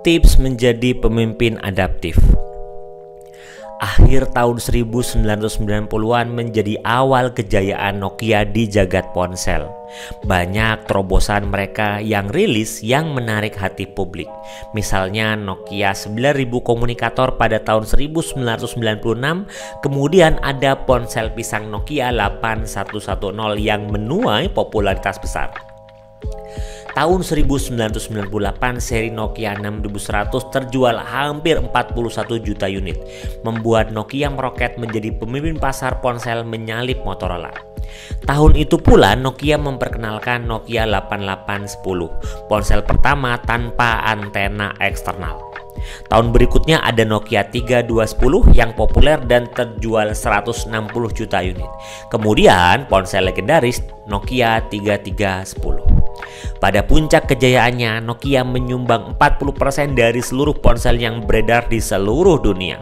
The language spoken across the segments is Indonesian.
Tips menjadi pemimpin adaptif. Akhir tahun 1990-an menjadi awal kejayaan Nokia di jagat ponsel. Banyak terobosan mereka yang rilis yang menarik hati publik. Misalnya Nokia 9000 komunikator pada tahun 1996, kemudian ada ponsel pisang Nokia 8110 yang menuai popularitas besar. Tahun 1998 seri Nokia 6100 terjual hampir 41 juta unit, membuat Nokia meroket menjadi pemimpin pasar ponsel menyalip Motorola. Tahun itu pula Nokia memperkenalkan Nokia 8810, ponsel pertama tanpa antena eksternal. Tahun berikutnya ada Nokia 3210 yang populer dan terjual 160 juta unit. Kemudian ponsel legendaris Nokia 3310. Pada puncak kejayaannya, Nokia menyumbang 40% dari seluruh ponsel yang beredar di seluruh dunia.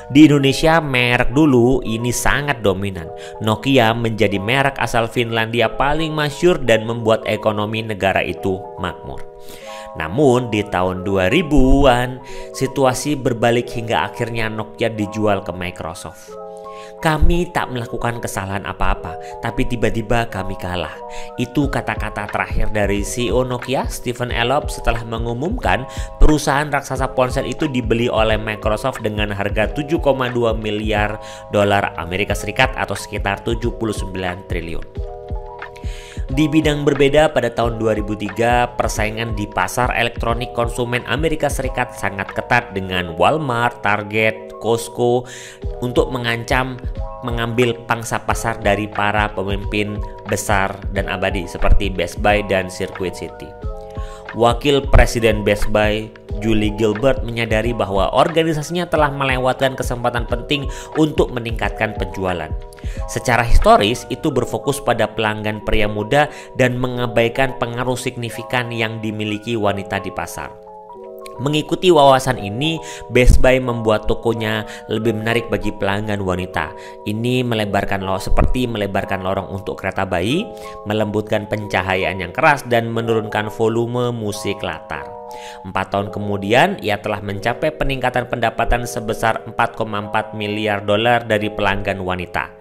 Di Indonesia, merek dulu ini sangat dominan. Nokia menjadi merek asal Finlandia paling masyhur dan membuat ekonomi negara itu makmur. Namun di tahun 2000-an, situasi berbalik hingga akhirnya Nokia dijual ke Microsoft. Kami tak melakukan kesalahan apa-apa, tapi tiba-tiba kami kalah. Itu kata-kata terakhir dari CEO Nokia, Stephen Elop, setelah mengumumkan perusahaan raksasa ponsel itu dibeli oleh Microsoft dengan harga 7,2 miliar dolar Amerika Serikat atau sekitar 79 triliun. Di bidang berbeda, pada tahun 2003, persaingan di pasar elektronik konsumen Amerika Serikat sangat ketat dengan Walmart, Target, Costco untuk mengambil pangsa pasar dari para pemimpin besar dan abadi seperti Best Buy dan Circuit City. Wakil Presiden Best Buy, Julie Gilbert, menyadari bahwa organisasinya telah melewatkan kesempatan penting untuk meningkatkan penjualan. Secara historis, itu berfokus pada pelanggan pria muda dan mengabaikan pengaruh signifikan yang dimiliki wanita di pasar. Mengikuti wawasan ini, Best Buy membuat tokonya lebih menarik bagi pelanggan wanita. Ini seperti melebarkan lorong untuk kereta bayi, melembutkan pencahayaan yang keras, dan menurunkan volume musik latar. 4 tahun kemudian, ia telah mencapai peningkatan pendapatan sebesar 4,4 miliar dolar dari pelanggan wanita.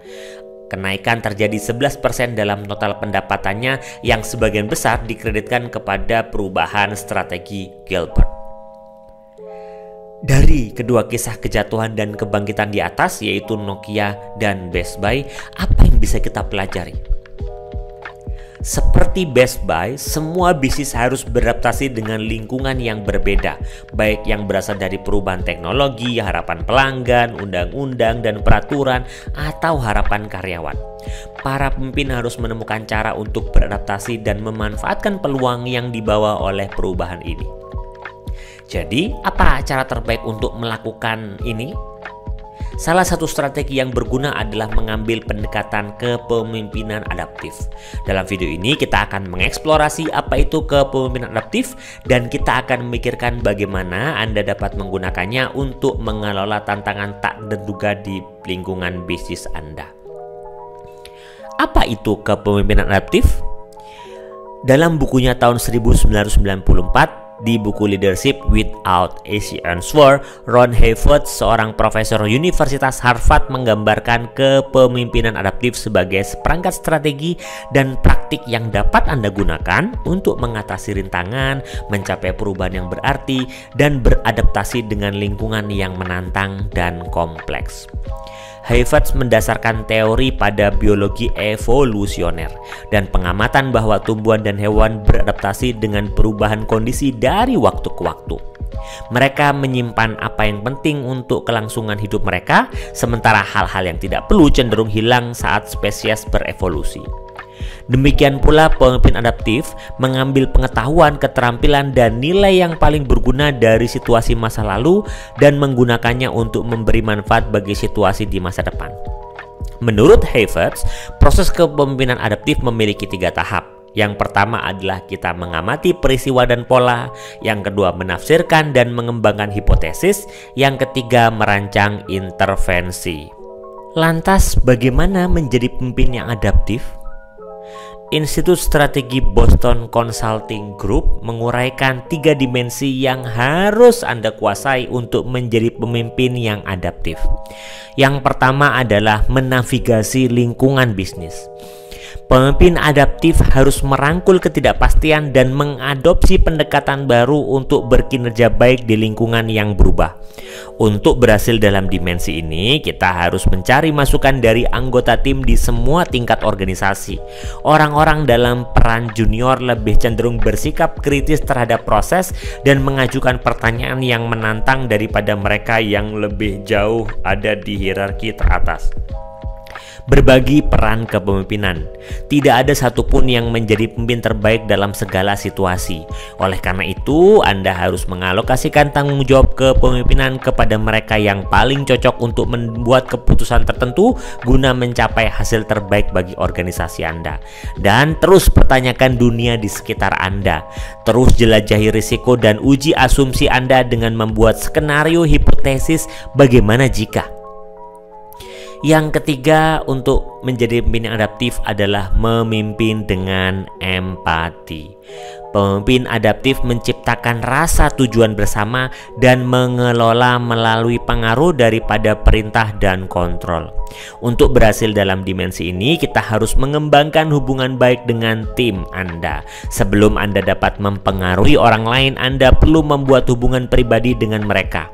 Kenaikan terjadi 11% dalam total pendapatannya yang sebagian besar dikreditkan kepada perubahan strategi Gilbert. Dari kedua kisah kejatuhan dan kebangkitan di atas, yaitu Nokia dan Best Buy, apa yang bisa kita pelajari? Seperti Best Buy, semua bisnis harus beradaptasi dengan lingkungan yang berbeda, baik yang berasal dari perubahan teknologi, harapan pelanggan, undang-undang dan peraturan, atau harapan karyawan. Para pemimpin harus menemukan cara untuk beradaptasi dan memanfaatkan peluang yang dibawa oleh perubahan ini. Jadi, apa cara terbaik untuk melakukan ini? Salah satu strategi yang berguna adalah mengambil pendekatan kepemimpinan adaptif. Dalam video ini kita akan mengeksplorasi apa itu kepemimpinan adaptif dan kita akan memikirkan bagaimana Anda dapat menggunakannya untuk mengelola tantangan tak terduga di lingkungan bisnis Anda. Apa itu kepemimpinan adaptif? Dalam bukunya tahun 1994, di buku Leadership Without Easy Answer, Ron Hayford, seorang profesor Universitas Harvard, menggambarkan kepemimpinan adaptif sebagai seperangkat strategi dan praktik yang dapat Anda gunakan untuk mengatasi rintangan, mencapai perubahan yang berarti, dan beradaptasi dengan lingkungan yang menantang dan kompleks. Hayford mendasarkan teori pada biologi evolusioner dan pengamatan bahwa tumbuhan dan hewan beradaptasi dengan perubahan kondisi dari waktu ke waktu. Mereka menyimpan apa yang penting untuk kelangsungan hidup mereka, sementara hal-hal yang tidak perlu cenderung hilang saat spesies berevolusi. Demikian pula pemimpin adaptif mengambil pengetahuan, keterampilan, dan nilai yang paling berguna dari situasi masa lalu dan menggunakannya untuk memberi manfaat bagi situasi di masa depan. Menurut Hayford, proses kepemimpinan adaptif memiliki 3 tahap. Yang pertama adalah kita mengamati peristiwa dan pola, yang kedua menafsirkan dan mengembangkan hipotesis, yang ketiga merancang intervensi. Lantas bagaimana menjadi pemimpin yang adaptif? Institut Strategi Boston Consulting Group menguraikan 3 dimensi yang harus Anda kuasai untuk menjadi pemimpin yang adaptif. Yang pertama adalah menavigasi lingkungan bisnis. Pemimpin adaptif harus merangkul ketidakpastian dan mengadopsi pendekatan baru untuk berkinerja baik di lingkungan yang berubah. Untuk berhasil dalam dimensi ini, kita harus mencari masukan dari anggota tim di semua tingkat organisasi. Orang-orang dalam peran junior lebih cenderung bersikap kritis terhadap proses dan mengajukan pertanyaan yang menantang daripada mereka yang lebih jauh ada di hierarki teratas. Berbagi peran kepemimpinan. Tidak ada satupun yang menjadi pemimpin terbaik dalam segala situasi. Oleh karena itu, Anda harus mengalokasikan tanggung jawab kepemimpinan kepada mereka yang paling cocok untuk membuat keputusan tertentu guna mencapai hasil terbaik bagi organisasi Anda. Dan terus pertanyakan dunia di sekitar Anda. Terus jelajahi risiko dan uji asumsi Anda dengan membuat skenario hipotesis bagaimana jika. Yang ketiga untuk menjadi pemimpin yang adaptif adalah memimpin dengan empati. Pemimpin adaptif menciptakan rasa tujuan bersama dan mengelola melalui pengaruh daripada perintah dan kontrol. Untuk berhasil dalam dimensi ini, kita harus mengembangkan hubungan baik dengan tim Anda. Sebelum Anda dapat mempengaruhi orang lain, Anda perlu membuat hubungan pribadi dengan mereka.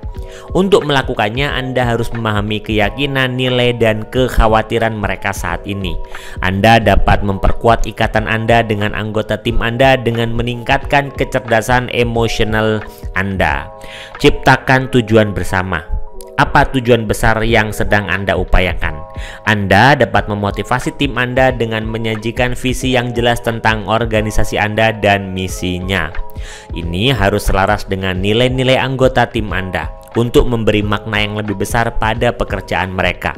Untuk melakukannya, Anda harus memahami keyakinan, nilai, dan kekhawatiran mereka saat ini. Anda dapat memperkuat ikatan Anda dengan anggota tim Anda dengan meningkatkan kecerdasan emosional Anda. Ciptakan tujuan bersama. Apa tujuan besar yang sedang Anda upayakan? Anda dapat memotivasi tim Anda dengan menyajikan visi yang jelas tentang organisasi Anda dan misinya. Ini harus selaras dengan nilai-nilai anggota tim Anda untuk memberi makna yang lebih besar pada pekerjaan mereka.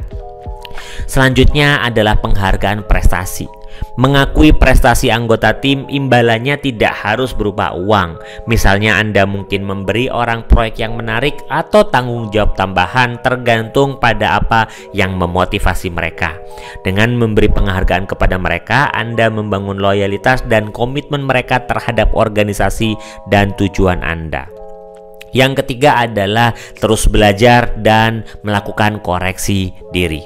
Selanjutnya adalah penghargaan prestasi. Mengakui prestasi anggota tim imbalannya tidak harus berupa uang. Misalnya Anda mungkin memberi orang proyek yang menarik atau tanggung jawab tambahan tergantung pada apa yang memotivasi mereka. Dengan memberi penghargaan kepada mereka, Anda membangun loyalitas dan komitmen mereka terhadap organisasi dan tujuan Anda. Yang ketiga adalah terus belajar dan melakukan koreksi diri.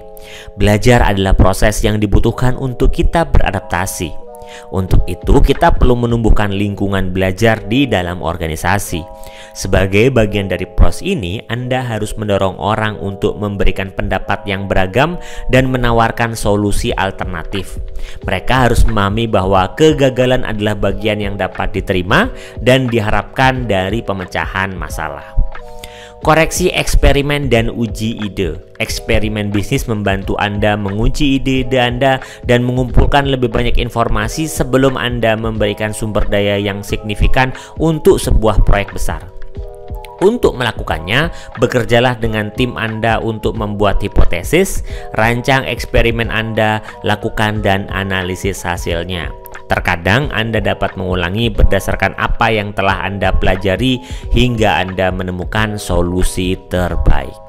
Belajar adalah proses yang dibutuhkan untuk kita beradaptasi. Untuk itu, kita perlu menumbuhkan lingkungan belajar di dalam organisasi. Sebagai bagian dari proses ini, Anda harus mendorong orang untuk memberikan pendapat yang beragam dan menawarkan solusi alternatif. Mereka harus memahami bahwa kegagalan adalah bagian yang dapat diterima dan diharapkan dari pemecahan masalah. Koreksi eksperimen dan uji ide. Eksperimen bisnis membantu Anda menguji ide-ide Anda dan mengumpulkan lebih banyak informasi sebelum Anda memberikan sumber daya yang signifikan untuk sebuah proyek besar. Untuk melakukannya, bekerjalah dengan tim Anda untuk membuat hipotesis, rancang eksperimen Anda, lakukan dan analisis hasilnya. Terkadang Anda dapat mengulangi berdasarkan apa yang telah Anda pelajari hingga Anda menemukan solusi terbaik.